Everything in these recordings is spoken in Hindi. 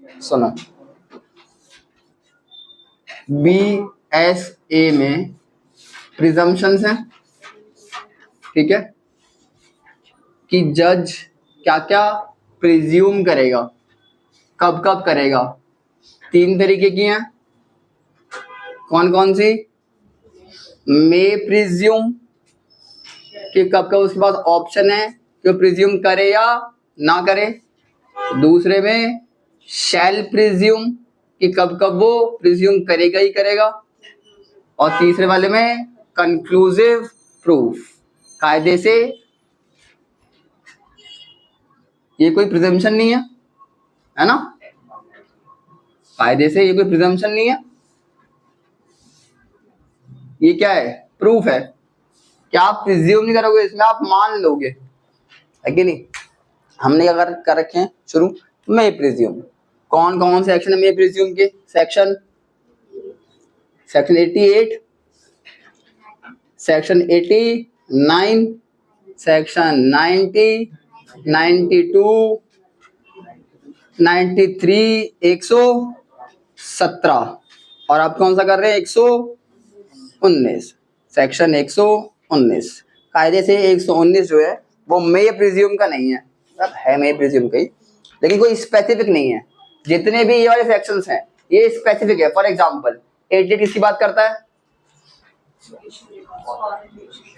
सुनो, BSA में प्रिजम्पशंस हैं, ठीक है, कि जज क्या क्या प्रिज्यूम करेगा, कब कब करेगा। 3 तरीके की हैं, कौन कौन सी? मे प्रिज्यूम, कि कब कब उसके पास ऑप्शन है कि वो प्रिज्यूम करे या ना करे। दूसरे में शैल प्रिज्यूम, कि कब कब वो प्रिज्यूम करेगा ही करेगा। और तीसरे वाले में कंक्लूसिव प्रूफ, कायदे से ये कोई प्रिजम्पशन नहीं है ना, कायदे से ये कोई प्रिजम्पशन नहीं है, ये क्या है? प्रूफ है। क्या आप प्रिज्यूम नहीं करोगे इसमें, आप मान लोगे, है कि नहीं। हमने क्या कर रखे हैं शुरू में प्रिज्यूम। कौन कौन से सेक्शन है मे प्रिज्यूम के? सेक्शन 88, सेक्शन 89, सेक्शन 90, 92, 93, 117 और आप कौन सा कर रहे हैं? 119, सेक्शन 119। कायदे से 119 जो है वो मे प्रिज्यूम का नहीं है, मतलब है मे प्रिज्यूम का ही, लेकिन कोई स्पेसिफिक नहीं है। जितने भी ये वाले सेक्शंस हैं ये स्पेसिफिक है। फॉर एग्जांपल 88 किसकी बात करता है?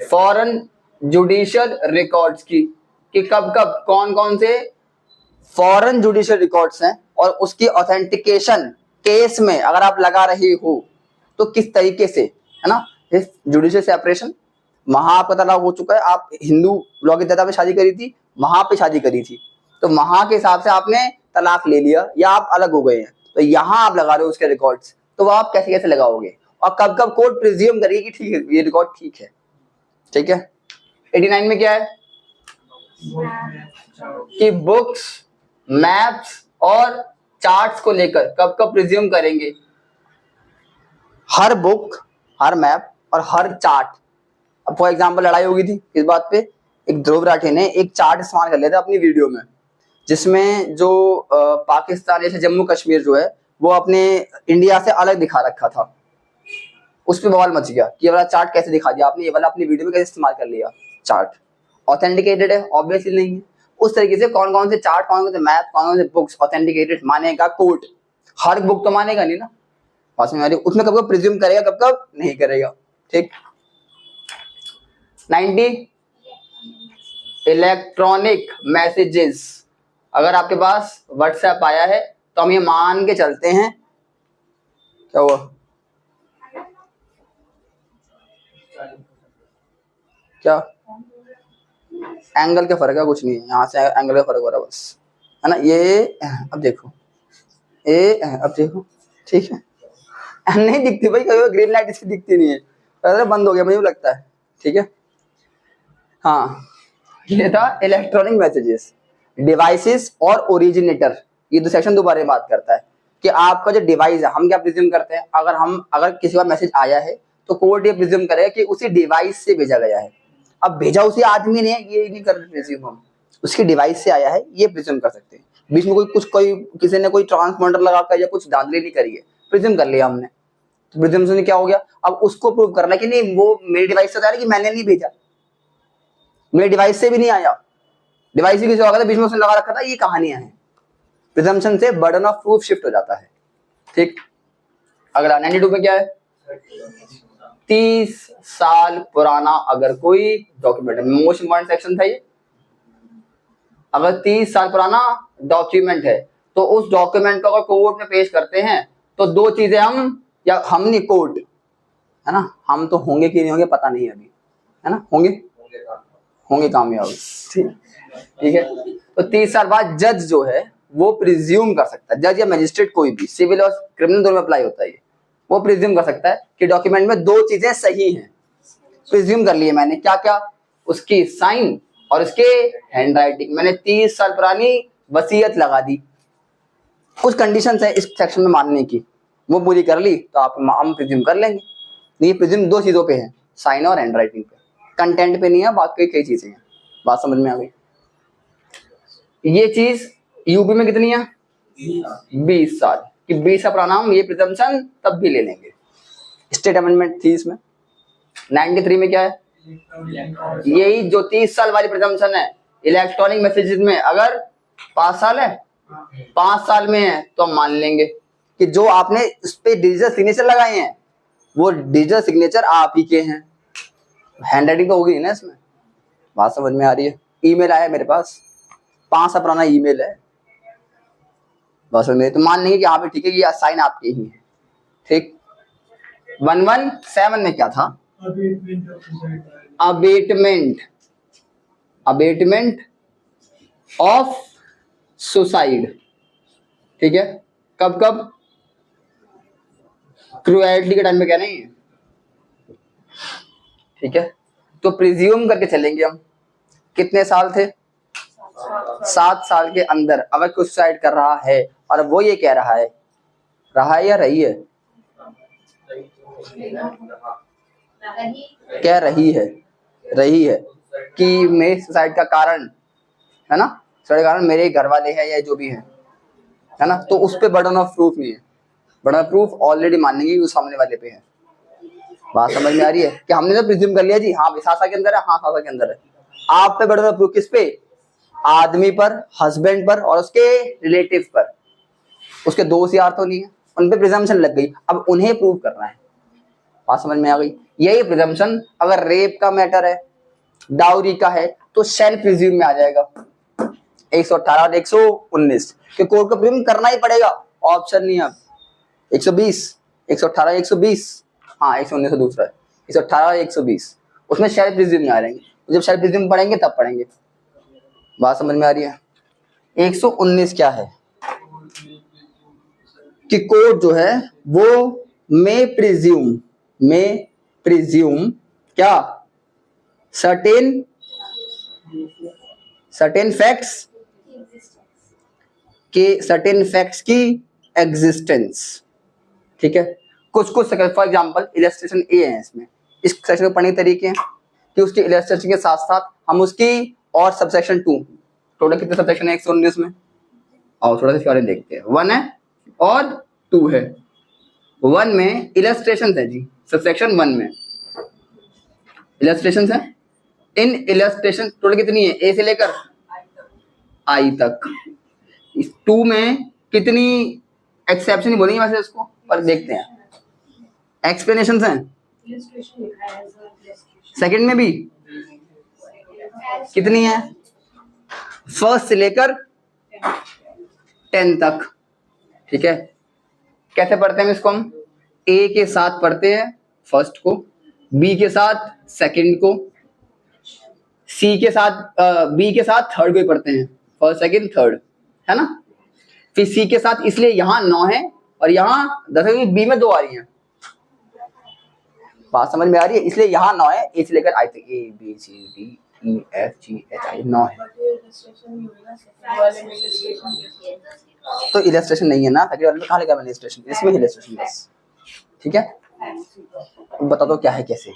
फॉरेन जुडिशियल रिकॉर्ड्स की, कि कब कब कौन कौन से फॉरेन जुडिशियल रिकॉर्ड्स हैं और उसकी ऑथेंटिकेशन केस में अगर आप लगा रहे हो तो किस तरीके से, है ना। जुडिशियल सेपरेशन वहां आपका तलाक हो चुका है, आप हिंदू लॉ की दादा में शादी करी थी, वहां पे शादी करी थी, तो वहां के हिसाब से आपने तलाक ले लिया या आप अलग हो गए हैं, तो यहाँ आप लगा रहे हो उसके रिकॉर्ड्स, तो वो आप कैसे कैसे लगाओगे और कब कब कोर्ट प्रिज्यूम करेगी कि ठीक है ये रिकॉर्ड ठीक है। ठीक है। 89 में क्या है कि बुक्स, मैप्स और चार्ट्स को लेकर कब कब प्रिज्यूम करेंगे। हर बुक, हर मैप और हर चार्ट। अब फॉर एग्जांपल लड़ाई होगी थी इस बात पे, एक ध्रुव राठी ने एक चार्ट इस्तेमाल कर लिया था अपनी वीडियो में, जिसमें जो पाकिस्तान जैसे जम्मू कश्मीर जो है वो अपने इंडिया से अलग दिखा रखा था। उस पर बवाल मच गया कि ये वाला चार्ट कैसे दिखा दिया आपने, ये वाला अपनी वीडियो में कैसे इस्तेमाल कर लिया। चार्ट ऑथेंटिकेटेड है? ऑब्वियसली नहीं है। उस तरीके से कौन कौन से चार्ट, कौन कौन से मैप, कौन कौन से बुक्स ऑथेंटिकेटेड मानेगा कोर्ट। हर बुक तो मानेगा नहीं ना, पास में उसमें कब कब प्रिज्यूम करेगा, कब कब नहीं करेगा। ठीक। 90 इलेक्ट्रॉनिक मैसेजेस। अगर आपके पास व्हाट्सएप आया है तो हम ये मान के चलते हैं, क्या हुआ, क्या एंगल का फर्क है, कुछ नहीं है, यहाँ से एंगल का फर्क हो रहा है बस, है ना। ये अब देखो, ये अब देखो, ठीक है। नहीं दिखती भाई, कभी ग्रीन लाइट इसकी दिखती नहीं है, अरे बंद हो गया मुझे लगता है। ठीक है। हाँ, ये था इलेक्ट्रॉनिक मैसेजेस, डिवाइसेस और ओरिजिनेटर। ये दो सेक्शन दोबारा बात करता है कि आपका जो डिवाइस है, हम क्या प्रिज्यूम करते हैं, अगर किसी का मैसेज आया है तो कोर्ट ये प्रिज्यूम करेगा कि उसी डिवाइस से भेजा गया है। अब भेजा उसी आदमी ने, ये नहीं कर प्रिज्यूम हम, उसकी डिवाइस से आया है ये प्रिज्यूम कर सकते हैं। बीच में कोई किसी ने कोई ट्रांसपोंडर लगाकर या कुछ धांधली नहीं करी है, प्रिज्यूम कर लिया हमने, तो प्रिज्यूम्पशन क्या हो गया। अब उसको प्रूव करना कि नहीं वो मेरी डिवाइस से आ रहा है, कि मैंने नहीं भेजा, मेरे डिवाइस से भी नहीं आया, डिवाइस ही किसी और का था, बीच में उसने लगा रखा था, ये कहानियां हैं। प्रिजम्पशन से बर्डन ऑफ प्रूफ शिफ्ट हो जाता है। ठीक। अगला 92 में क्या है, 30 साल पुराना अगर कोई डॉक्यूमेंट है, मोस्ट इंपॉर्टेंट सेक्शन था ये। अगर 30 साल पुराना डॉक्यूमेंट है तो उस डॉक्यूमेंट को अगर कोर्ट में पेश करते हैं तो दो चीजें हम नहीं, कोर्ट, है ना, हम तो होंगे कि नहीं होंगे पता नहीं अभी, है ना, होंगे कामयाब। ठीक है। तो 30 साल बाद जज जो है वो प्रिज्यूम कर सकता है, जज या मजिस्ट्रेट कोई भी, सिविल और क्रिमिनल दोनों में अप्लाई होता है ये, वो प्रिज्यूम कर सकता है कि डॉक्यूमेंट में दो चीजें सही हैं। प्रिज्यूम कर लिए मैंने, क्या क्या, उसकी साइन और उसके हैंड राइटिंग। मैंने 30 साल पुरानी वसीयत लगा दी, कुछ कंडीशंस है इस सेक्शन में मानने की, वो पूरी कर ली तो हम प्रिज्यूम कर लेंगे। ये प्रिज्यूम दो चीजों पे है, साइन और हैंड राइटिंग पे, कंटेंट पे नहीं है, बाकी कई चीजें हैं। बात समझ में आ गई। ये चीज यूपी में कितनी है, 20 साल कि 20 का प्रोनाउन ये प्रिजम्पशन तब भी ले लेंगे। स्टेट अमेंडमेंट थी इसमें। 93 में क्या है, यही जो 30 साल वाली प्रिजम्पशन है इलेक्ट्रॉनिक मैसेजेस में, अगर 5 साल है, 5 साल में है तो हम मान लेंगे कि जो आपने इस पे डिजिटल सिग्नेचर लगाए हैं वो डिजिटल सिग्नेचर आप ही के हैं। हैंडराइटिंग तो होगी ना इसमें, बात समझ में आ रही है। ईमेल आया मेरे पास, 5 साल पुराना ईमेल है, बस में तो मान लेंगे कि यहाँ पे ठीक है ये साइन आपके ही है। ठीक। 117 में क्या था, अबेटमेंट ऑफ सुसाइड। ठीक है, कब कब, क्रुएल्टी के टाइम में क्या नहीं है। ठीक है, तो प्रिज्यूम करके चलेंगे हम, कितने साल थे, 7 साल के अंदर अगर कुछ सुसाइड कर रहा है और वो ये कह रहा है या रही है, कह रही है कि मेरे सुसाइड का कारण है ना, सुसाइड का कारण मेरे घर वाले हैं या जो भी है ना, तो उस पे बर्डन ऑफ प्रूफ नहीं है। बर्डन ऑफ प्रूफ ऑलरेडी मानेंगे उस सामने वाले पे है। बात समझ में आ रही है कि हमने तो प्रिज्यूम कर लिया जी हाँ विसासा के अंदर है, हाँ सासा के अंदर है। आप पे बर्डन ऑफ प्रूफ किस पे, आदमी पर, हस्बैंड पर और उसके रिलेटिव पर। उसके दोस्त यार तो नहीं है, उन पे प्रिजम्पशन लग गई, अब उन्हें प्रूव करना है। बात समझ में आ गई। यही प्रिजम्पशन अगर रेप का मैटर है, डाउरी का है, तो सेल्फ प्रिज्यूम में आ जाएगा 118 और 119 के कोर्ट को प्रिज्यूम करना ही पड़ेगा, ऑप्शन नहीं है। अब 120, 118, 120, हाँ 119 दूसरा है, 118 120 उसमें सेल्फ प्रिज्यूम में आ जाएंगे। जब सेल्फ प्रिज्यूम पढ़ेंगे तब पढ़ेंगे। बात समझ में आ रही है। 119 क्या है कि कोर्ट जो है वो मे प्रिज्यूम क्या, सर्टेन फैक्ट्स की एग्जिस्टेंस। ठीक है, कुछ फॉर एग्जांपल इलस्ट्रेशन ए है इसमें, इस सेक्शन को पढ़ने के तरीके हैं कि उसकी इलस्ट्रेशन के साथ साथ हम उसकी और सबसेक्शन 2, टोटल कितने सबसेक्शन है 119 में, और थोड़ा सा इसके बारे में देखते हैं। 1 है और 2 है। 1 में इलस्ट्रेशन है जी, सबसेक्शन 1 में इलस्ट्रेशन है। इन इलस्ट्रेशन टोटल कितनी है, ए से लेकर आई तक। इस 2 में कितनी एक्सेप्शन ही बोलेंगे वैसे इसको, पर देखते हैं। एक्सप्लेनेशन हैं सेकंड में भी कितनी है, फर्स्ट से लेकर 10 तक। ठीक है, कैसे पढ़ते हैं इसको हम, ए के साथ पढ़ते हैं फर्स्ट को, बी के साथ सेकंड को, सी के साथ बी के साथ थर्ड को ही पढ़ते हैं, फर्स्ट सेकंड थर्ड, है ना। फिर सी के साथ इसलिए यहाँ 9 है और यहाँ 10 है, बी में 2 आ रही हैं। बात समझ में आ रही है, इसलिए यहाँ 9 है, ए से लेकर आई तक, A B C D E F G H I 9 है। तो इलस्ट्रेशन नहीं है ना, कहाँ लिखा मैंने इलस्ट्रेशन, इसमें इलस्ट्रेशन बस। ठीक है, बता दो क्या है कैसे,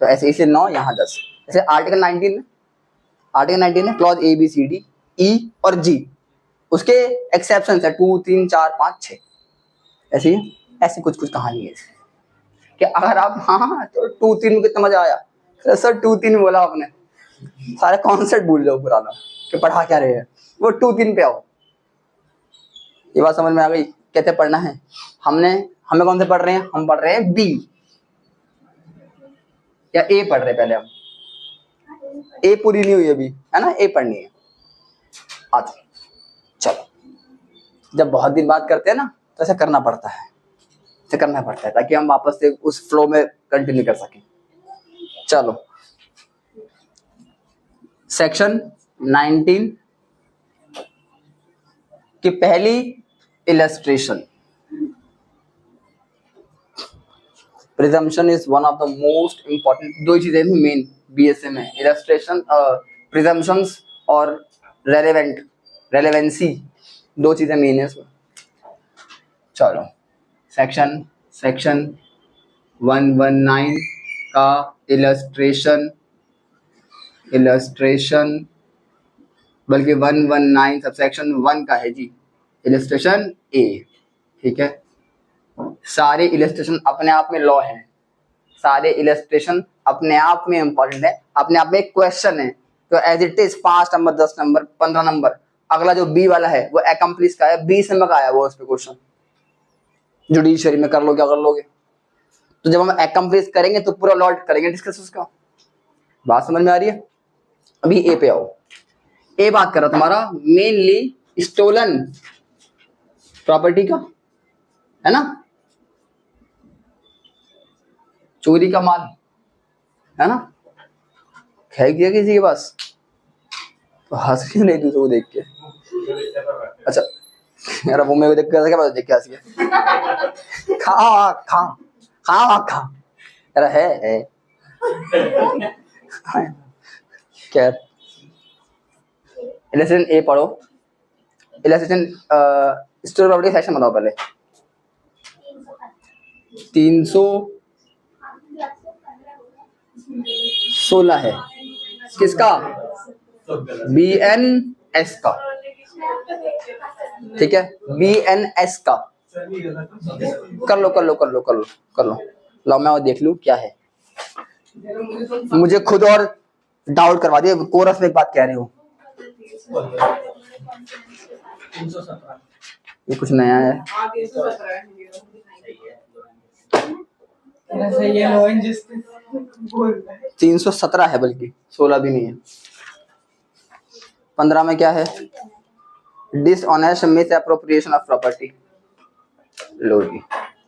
तो ऐसे इसलिए 9 यहाँ 10। जैसे आर्टिकल 19 है, clause A B C D E और जी, उसके एक्सेप्शन है 2 3 4 5 6, ऐसी कुछ कहानी है कि अगर आप हाँ तो 2 3 में कितना मजा आया सर, 2 3 बोला आपने, सारे कॉन्सेप्ट भूल जाओ पुराना कि पढ़ा क्या रहे हैं, वो 2 3 पे आओ। ये बात समझ में आ गई कैसे पढ़ना है। हमें कौन से पढ़ रहे हैं, हम पढ़ रहे हैं बी या ए पढ़ रहे हैं, पहले हम ए पूरी नहीं हुई अभी, है ना, ए पढ़नी है। आज चलो, जब बहुत दिन बात करते हैं ना तो ऐसा करना पड़ता है, ताकि हम वापस से उस फ्लो में कंटिन्यू कर सकें। चलो, सेक्शन 19 की पहली illustration, presumption is one of the most important, 2 चीजें मेन बीएसए में, इलस्ट्रेशन, प्रिजम्पशंस और रेलेवेंसी, 2 चीजें मेन है इसमें। चलो, सेक्शन 119 का इलस्ट्रेशन बल्कि 119 सबसेक्शन 1 का है जी, इलस्ट्रेशन ए, ठीक है। सारे इलस्ट्रेशन अपने आप में लॉ है, सारे इलस्ट्रेशन अपने आप में इंपॉर्टेंट है, अपने आप में एक क्वेश्चन है। तो as it is 5 number, 10 number, 15 number. अगला जो बी वाला है वो एकम्प्लिस का है, 20 नंबर का आया वो उस पे क्वेश्चन। जुडिशरी में कर लो, क्या कर लोगे। तो जब हम एकम्प्लिस करेंगे तो पूरा लॉट करेंगे डिस्कस उसका। बात समझ में आ रही है। अभी ए पे आओ। ए बात कर रहा तुम्हारा मेनली स्टोलन प्रॉपर्टी का, है ना, चोरी का माल, है ना। है किया किसी के पास तो हंस क्यों नहीं तू देख के। अच्छा यार वो मेरे को देख के क्या पता देख के हंस गया। खा खा खा खा यार है क्या। इलस्ट्रेशन ए पढ़ो। इलस्ट्रेशन स्टोर प्रॉपर्टी सेक्शन बताओ पहले। 316 है किसका, BNS का, ठीक है, BNS का। कर लो कर लो कर लो कर लो कर लो, लो मैं और देख लूं क्या है। मुझे खुद और डाउट करवा दिया, कोरस में एक बात कह रहे हो। ये कुछ नया है। 317 है, बल्कि 16 भी नहीं है। 15 में क्या है, dishonest misappropriation of property. लो जी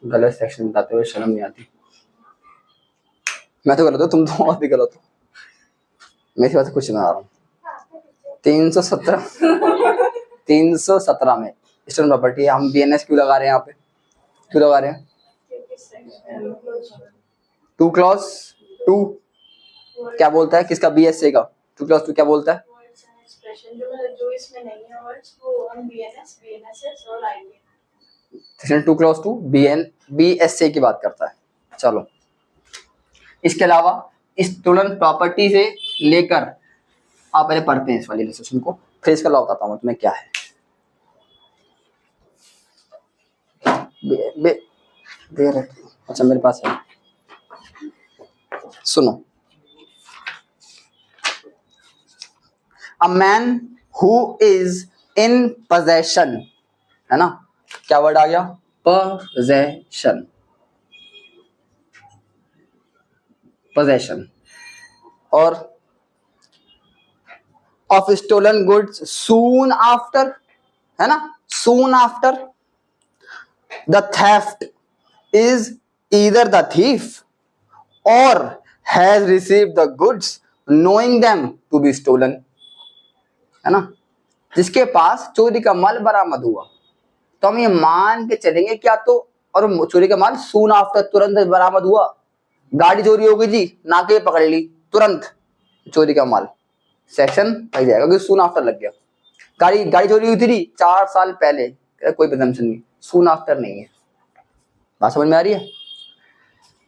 गलत सेक्शन बताते हुए शर्म नहीं आती। मैं तो गलत हूँ, तुम तो और भी गलत हो। मेरी बात से कुछ ना आ रहा हूँ। 317 में स्टोन प्रॉपर्टी। हम BNS क्यों लगा रहे हैं यहाँ पे, क्यों लगा रहे हैं। 2 क्लॉज 2 क्या बोलता है, किसका, BSA का। 2 क्लॉज 2 क्या बोलता है, जो इसमें नहीं है वर्ड्स वो हम BNS और आएंगे। 2 क्लॉज 2 BSA की बात करता है। चलो इसके अलावा स्टोलन प्रॉपर्टी से लेकर आप पहले पढ़ते हैं इस वाली इलस्ट्रेशन को, फिर इसका लॉ बताता हूँ तुम्हें क्या है। अच्छा मेरे पास है, सुनो। A man who is in possession, है ना, क्या वर्ड आ गया, पोजेशन, पोजेशन, और of stolen goods soon after, है ना, soon after the theft is either the thief or has received the goods knowing them to be stolen, है ना। जिसके पास चोरी का माल बरामद हुआ, तो हम ये मान के चलेंगे क्या, तो और चोरी का माल सून आफ्टर तुरंत बरामद हुआ। गाड़ी चोरी हो गई जी, नाके पकड़ ली, तुरंत चोरी का माल सेक्शन लग जाएगा क्योंकि सून आफ्टर लग गया। गाड़ी चोरी हुई थी 4 साल पहले, कोई प्रिजम्पशन नहीं, सून आफ्टर नहीं है। बात समझ में आ रही है।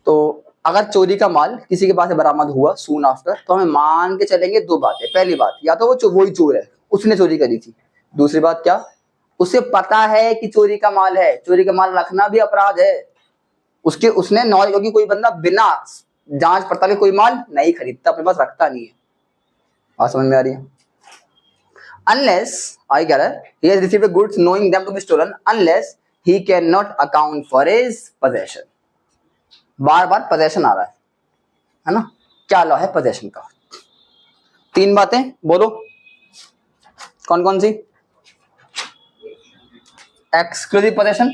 तो अगर चोरी का माल किसी के पास से बरामद हुआ सून आफ्टर, तो हमें मान के चलेंगे 2 बातें। पहली बात, या तो वो ही चोर है, उसने चोरी करी थी। दूसरी बात क्या, उसे पता है कि चोरी का माल है, चोरी का माल रखना भी अपराध है। उसने नॉलेज, क्योंकि कोई बंदा बिना जांच पड़ताल के कोई माल नहीं खरीदता, अपने पास रखता नहीं है। बात समझ में आ रही है। Unless I get it, he has received the goods knowing them to be stolen unless he cannot account for his possession. Bar bar possession आ रहा है ना। क्या लॉ है possession का, 3 बातें बोलो, कौन कौन सी। एक्सक्लूसिव possession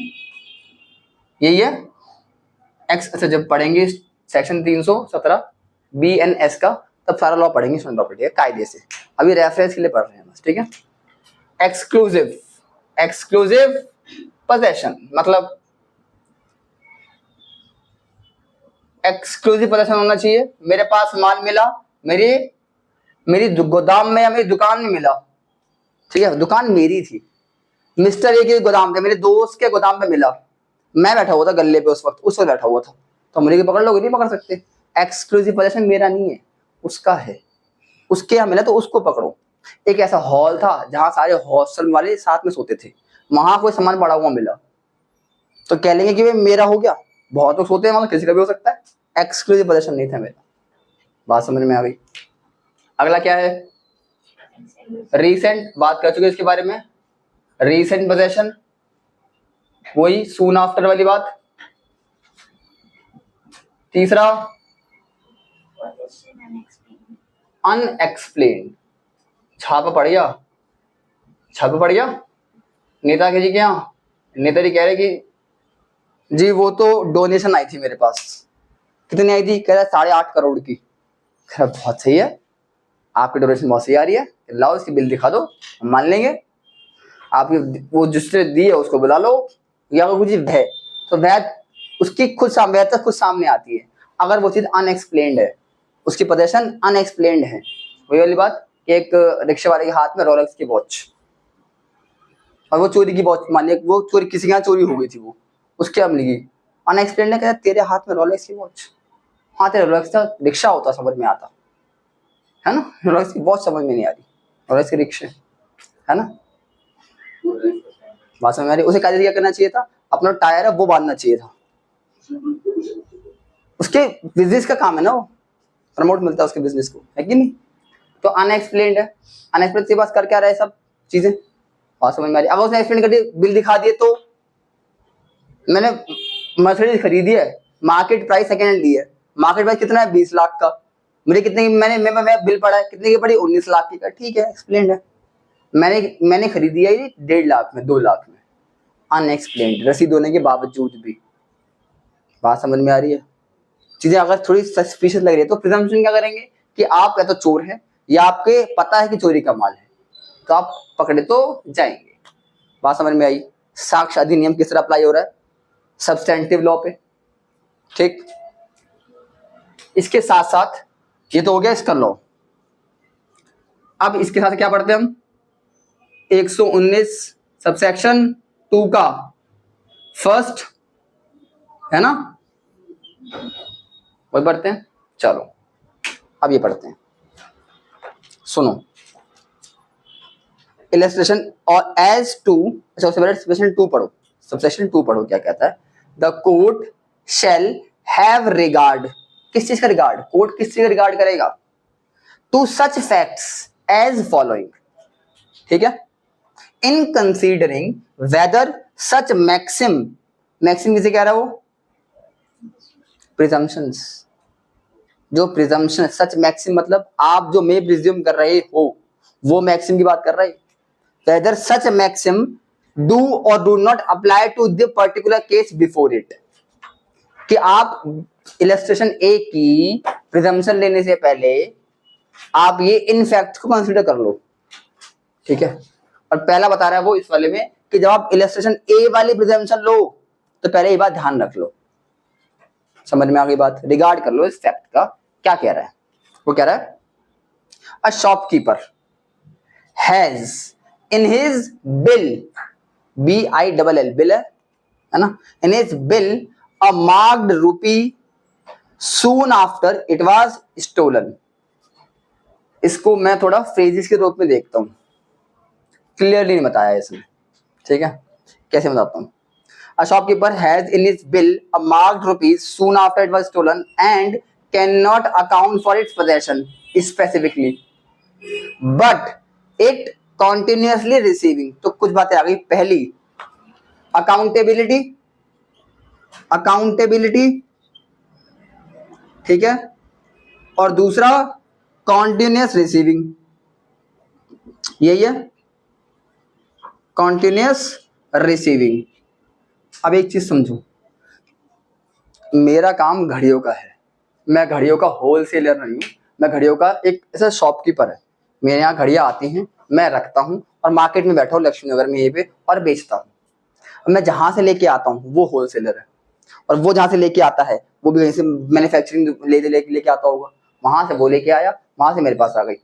यही है। अच्छा जब पढ़ेंगे सेक्शन 317 BNS का, तब सारा लॉ पढ़ेंगे स्टोलन प्रॉपर्टी का कायदे से। अभी रेफरेंस के लिए पढ़ रहे हैं बस, ठीक है। एक्सक्लूसिव पोजेशन मतलब एक्सक्लूसिव पोजेशन होना चाहिए। मेरे पास माल मिला, मेरी गोदाम में या मेरी दुकान में मिला, ठीक है, दुकान मेरी थी, मिस्टर ए के गोदाम पे, मेरे दोस्त के गोदाम पे मिला, मैं बैठा हुआ था गल्ले पे, उस वक्त बैठा हुआ था, तो मुझे पकड़ लोगे, नहीं पकड़ सकते। एक्सक्लूसिव पोजेशन मेरा नहीं है, उसका है, उसके यहाँ मिला तो उसको पकड़ो। एक ऐसा हॉल था जहां सारे हॉस्टल वाले साथ में सोते थे, वहां कोई सामान पड़ा हुआ मिला तो कह लेंगे कि भाई मेरा हो गया। बहुत लोग सोते हैं मतलब किसी का भी हो सकता है, एक्सक्लूसिव पोजेशन नहीं था मेरा। बात समझ में आ गई। अगला क्या है, रीसेंट, बात कर चुके इसके बारे में। रीसेंट पोजेशन, वही सून आफ्टर वाली बात। तीसरा अनएक्सप्लेन्ड, छापा पड़ गया, छापा पड़ गया नेता के जी के यहाँ। नेता जी कह रहे कि जी वो तो डोनेशन आई थी मेरे पास। कितनी आई थी, कह रहा 8.5 करोड़ की। कह रहा बहुत सही है, आपकी डोनेशन बहुत सही आ रही है, लाओ इसकी बिल दिखा दो, हम मान लेंगे। आप वो जिसने दी है उसको बुला लो, या अगर कुछ है तो वह उसकी खुद सामने आती है। अगर वो चीज अनएक्सप्लेन्ड है, उसकी पोजीशन अनएक्सप्लेन्ड है, वही वाली बात कि एक रिक्शा वाले के हाथ में रोलेक्स की वॉच, और वो चोरी की वॉच, मान लिया वो चोरी किसी के यहाँ चोरी हो गई थी, वो उसके अब मिली। अनएक्सप्लेन्ड है, कहता तेरे हाथ में रोलेक्स की वॉच, हाँ तेरा रोलेक्स का रिक्शा होता समझ में आता है ना, रोलेक्स की वॉच समझ में नहीं आ रही, रोलेक्स के रिक्शे है ना। बात समझ में आ रही। उसे क्या करना चाहिए था, अपना टायर है वो बांधना चाहिए था, उसके बिजनेस का काम है ना, वो प्रमोट मिलता है उसके बिजनेस को, है कि नहीं। तो अनएक्सप्लेन्ड है, अनएक्सप्लेन्ड से पास कर क्या रहा है सब चीजें, बात समझ में आ रही। अब उसने एक्सप्लेन कर दिया, बिल दिखा दिए, तो मैंने मर्सिडीज खरीदी है, मार्केट प्राइस सेकंड हैंड ली है, मार्केट प्राइस कितना है 20 लाख का, मुझे कितने की मैं बिल पड़ा है, कितने की पड़ी 19 लाख की का, ठीक है एक्सप्लेन्ड है। मैंने खरीदी है 1.5 लाख में, 2 लाख में, अनएक्सप्लेन्ड, रसीद होने के बावजूद भी। बात समझ में आ रही है। चीजें अगर थोड़ी सस्पिशियस लग रही है तो प्रिजम्पशन क्या करेंगे कि आप या तो चोर है या आपके पता है कि चोरी का माल है, तो आप पकड़े तो जाएंगे। बात समझ में आई। साक्ष्य अधिनियम किस तरह अप्लाई हो रहा है, सब्सटेंटिव लॉ पे, ठीक। इसके साथ साथ ये तो हो गया इसका लॉ। अब इसके साथ क्या पढ़ते हैं हम, 119 सबसेक्शन 2 का फर्स्ट, है ना, वही पढ़ते हैं। चलो अब ये पढ़ते हैं, सुनो। इलस्ट्रेशन और एज टू, अच्छा उससे पहले सबसेक्शन 2 पढ़ो, सबसेक्शन 2 पढ़ो क्या कहता है। The court shall have regard, किस चीज का रिगार्ड, कोर्ट किस चीज का रिगार्ड करेगा, to such facts as following, ठीक है, in considering whether such maxim, maxim किसे कह रहा है वो, प्रिजम्पशंस, जो प्रिजम्पशन, सच मैक्सिम मतलब आप जो मे प्रिज्यूम कर रहे हो वो मैक्सिम की बात कर रहे हैं। वेदर सच मैक्सिम डू और do not apply to the particular case before it, कि आप इलस्ट्रेशन ए की प्रिजम्पशन लेने से पहले आप ये इन फैक्ट्स को कंसीडर कर लो, ठीक है। और पहला बता रहा है वो इस वाले में कि जब आप इलस्ट्रेशन ए वाली प्रिजम्पशन लो तो पहले ये बात ध्यान रख लो, समझ में आ गई बात, रिगार्ड कर लो इस फैक्ट का। क्या कह रहा है, वो कह रहा है a shopkeeper has in his bill, BILL bill है ना, in his bill a marked rupee soon after it was stolen. इसको मैं थोड़ा फ्रेजेस के रूप में देखता हूं, क्लियरली नहीं बताया इसमें, ठीक है, कैसे बताता हूं। A shopkeeper has in his bill a marked rupees soon after it was stolen and cannot account for its possession specifically, but it continuously receiving। तो कुछ बातें आ गई। पहली अकाउंटेबिलिटी, अकाउंटेबिलिटी, ठीक है, और दूसरा कॉन्टिन्यूस रिसीविंग, यही है कॉन्टिन्यूस रिसीविंग। अब एक चीज समझो, मेरा काम घड़ियों का है, मैं घड़ियों का होलसेलर नहीं हूँ, मैं घड़ियों का एक ऐसा शॉपकीपर है। मेरे यहाँ घड़ियाँ आती हैं, मैं रखता हूँ और मार्केट में बैठा हूँ लक्ष्मी नगर में यहीं पे और बेचता हूँ। मैं जहाँ से लेके आता हूँ वो होलसेलर है, और वो जहाँ से लेके आता है वो भी कहीं से मैन्युफैक्चरिंग लेके आता होगा, वहां से वो लेके आया, वहां से मेरे पास आ गई।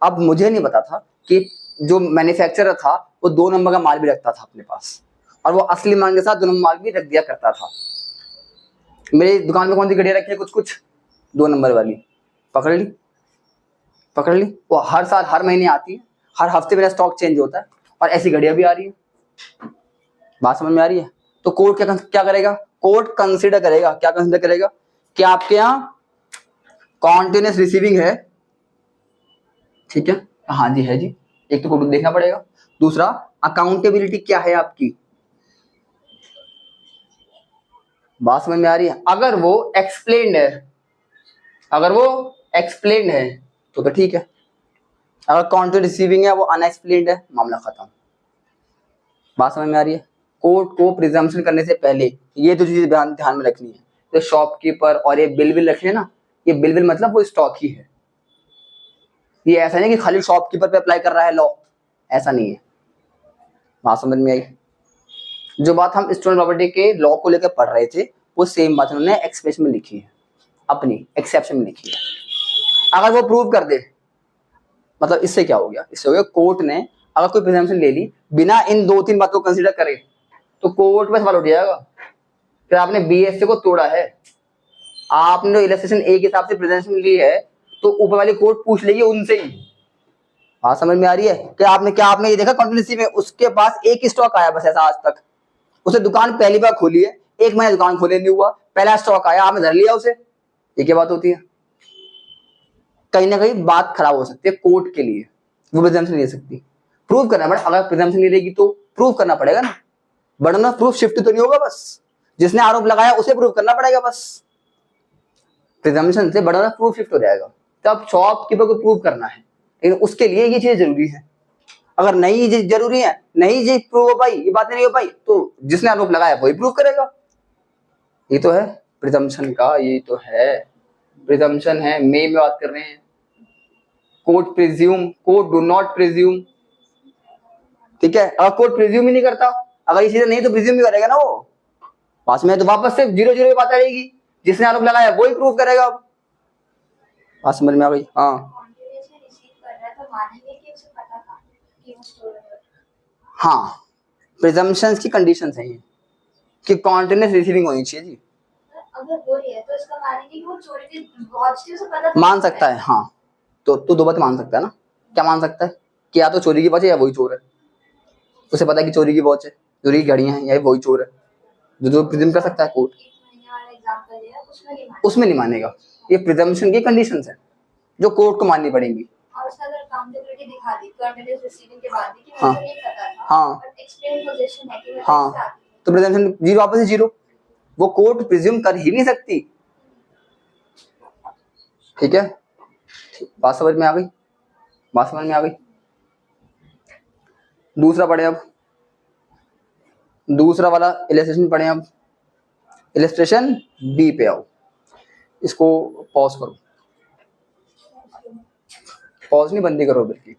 अब मुझे नहीं पता था कि जो मैन्युफैक्चरर था वो 2 नंबर का माल भी रखता था अपने पास, और वो असली माल के साथ 2 नंबर माल भी रख दिया करता था। मेरी दुकान में कौन सी घड़ियां रखी है, कुछ 2 नंबर वाली, पकड़ ली, पकड़ ली। वो हर साल हर महीने आती है, हर हफ्ते मेरा स्टॉक चेंज होता है, और ऐसी घड़ियां भी आ रही है। बात समझ में आ रही है? तो कोर्ट क्या क्या करेगा? कोर्ट कंसीडर करेगा, क्या कंसीडर करेगा कि आपके यहाँ कॉन्टिन्यूस रिसीविंग है, ठीक है, हाँ जी है जी, एक तो कोर्ट देखना पड़ेगा। दूसरा अकाउंटेबिलिटी क्या है आपकी, बात समझ में आ रही है? अगर वो एक्सप्लेन्ड है, अगर वो एक्सप्लेन्ड है तो ठीक है, अगर कॉन्टिन्यूस रिसीविंग है वो अनएक्सप्लेन्ड है, मामला खत्म। बात समझ में आ रही है? कोर्ट को प्रिजम्पशन करने से पहले ये तो चीज ध्यान में रखनी है। तो शॉपकीपर और ये बिल रखे ना, ये बिल मतलब वो स्टॉक ही है, ये ऐसा नहीं कि खाली शॉपकीपर पे अप्लाई कर रहा है लॉ, ऐसा नहीं है। बात समझ में आई? जो बात हम स्टोन प्रॉपर्टी के लॉ को लेकर पढ़ रहे थे वो सेम बात उन्होंने एक्सप्रेशन में लिखी है, अपनी एक्सेप्शन में लिखी है। अगर वो प्रूव कर दे, मतलब इससे क्या हो गया? इससे हो गया कोर्ट ने अगर कोई प्रिजम्पशन ले ली बिना इन 2-3 बातों को कंसीडर करे तो कोर्ट में सवाल उठ जाएगा, फिर आपने बीएसए को तोड़ा है, आपने इलस्ट्रेशन ए के हिसाब से प्रिजम्पशन ली है तो ऊपर वाली कोर्ट पूछ लेगी उनसे ही। बात समझ में आ रही है? कि आपने ये देखा कॉन्टिन्यूसी में उसके पास एक स्टॉक आया बस, ऐसा आज तक उसे दुकान पहली बार खोली है, 1 महीना दुकान खोले नहीं हुआ, पहला स्टॉक आया, आपने धर लिया उसे, ये क्या बात होती है? कहीं ना कहीं बात खराब हो सकती है कोर्ट के लिए, वो प्रिजम्पशन नहीं ले सकती, प्रूव करना पड़ेगा। अगर प्रिजम्पशन नहीं लेगी तो प्रूव करना पड़ेगा ना, बर्डन ऑफ प्रूफ शिफ्ट तो नहीं होगा, बस जिसने आरोप लगाया उसे प्रूव करना पड़ेगा, बस प्रिजम्पशन से बर्डन ऑफ प्रूफ शिफ्ट हो जाएगा। तब शॉपकीपर को प्रूव करना है, लेकिन उसके लिए ये चीज जरूरी है। अगर नहीं चीज जरूरी है, नहीं चीज प्रूव हो पाई, ये बात नहीं हो पाई, तो जिसने आरोप लगाया वही प्रूव करेगा। ये तो है प्रिजम्पशन का, ये तो है प्रिजम्पशन है। में बात कर रहे हैं, court presume, court do not presume, ठीक है। अगर कोर्ट प्रिज्यूम ही नहीं करता, अगर ये चीजें नहीं तो प्रिज्यूम ही करेगा ना वो, पास में तो वापस से 0-0 की बात आएगी, जिसने आरोप लगाया वही प्रूव करेगा। अब बात समझ में आ गई? हाँ हाँ, प्रिजम्पशंस की कंडीशंस हैं ये कि कॉन्टिन्यूस रिसीविंग होनी चाहिए जी। अगर हो रही है तो इसका मानेंगे कि वो चोरी की वॉच थी, उसे पता मान सकता है, हाँ। तो 2 बात मान सकता है ना, क्या मान सकता है कि या तो चोरी की वॉच है या वही चोर है, उसे पता है कि चोरी की वॉच है, चोरी की घड़ियां हैं, या वही चोर है, जो प्रिज्यूम कर सकता है कोर्ट, उसमें नहीं मानेगा। ये प्रिजम्पशन की कंडीशंस है जो कोर्ट को माननी पड़ेंगी। और उसका अगर अकाउंटेबिलिटी दिखा दी कंटिन्यूस रिसीविंग के बाद कि मुझे नहीं पता था, हाँ बट एक्सप्लेन पोजीशन है कि हाँ, तो प्रिजम्पशन 0 वापस ही 0, वो कोर्ट प्रिज्यूम कर ही नहीं सकती, ठीक है। बात समझ में आ गई? बात समझ में आ गई? दूसरा पढ़े, अब दूसरा वाला इलस्ट्रेशन पढ़े। अब इलस्ट्रेशन बी पे आओ, इसको पॉज करो, पॉज नहीं बंदी करो बल्कि